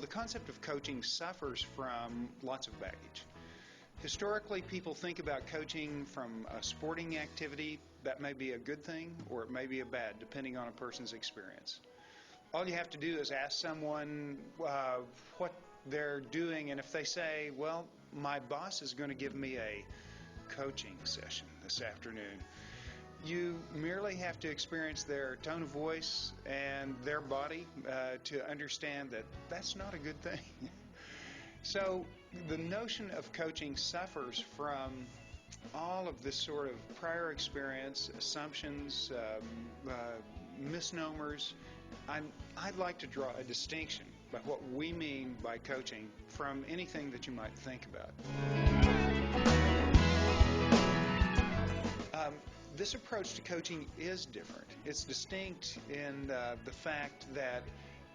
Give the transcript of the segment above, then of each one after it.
concept of coaching suffers from lots of baggage. Historically, people think about coaching from a sporting activity. That may be a good thing or it may be a bad, depending on a person's experience. All you have to do is ask someone what they're doing, and if they say, well, my boss is going to give me a coaching session this afternoon, you merely have to experience their tone of voice and their body to understand that that's not a good thing. So the notion of coaching suffers from all of this sort of prior experience, assumptions, misnomers. I'd like to draw a distinction by what we mean by coaching from anything that you might think about. This approach to coaching is different. It's distinct in the fact that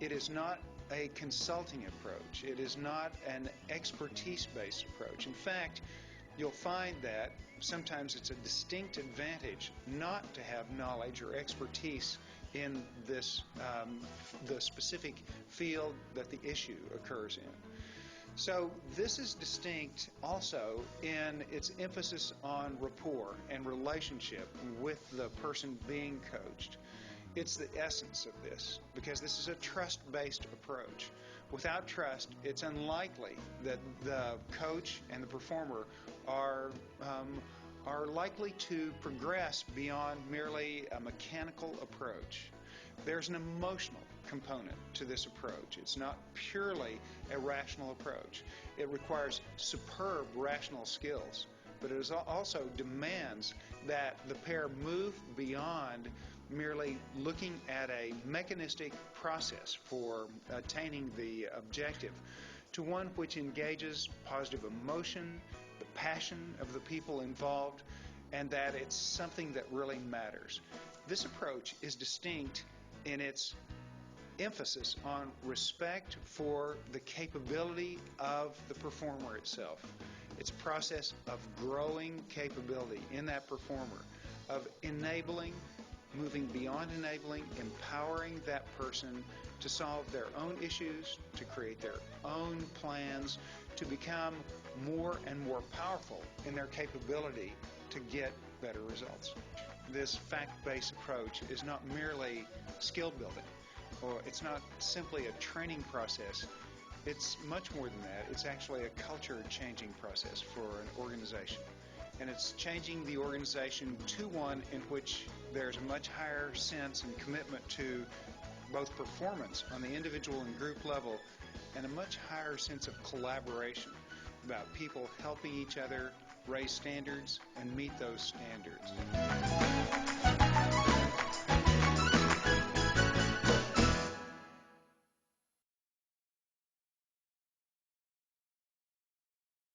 it is not a consulting approach. It is not an expertise-based approach. In fact, you'll find that sometimes it's a distinct advantage not to have knowledge or expertise in this the specific field that the issue occurs in. So this is distinct also in its emphasis on rapport and relationship with the person being coached. It's the essence of this, because this is a trust-based approach. Without trust, it's unlikely that the coach and the performer are likely to progress beyond merely a mechanical approach. There's an emotional component to this approach. It's not purely a rational approach. It requires superb rational skills, but it also demands that the pair move beyond merely looking at a mechanistic process for attaining the objective to one which engages positive emotion, the passion of the people involved, and that it's something that really matters. This approach is distinct in its emphasis on respect for the capability of the performer itself. It's a process of growing capability in that performer, of enabling, moving beyond enabling, empowering that person to solve their own issues, to create their own plans, to become more and more powerful in their capability to get better results. This fact-based approach is not merely skill building, or it's not simply a training process. It's much more than that. It's actually a culture-changing process for an organization. And it's changing the organization to one in which there's a much higher sense and commitment to both performance on the individual and group level, and a much higher sense of collaboration about people helping each other raise standards and meet those standards.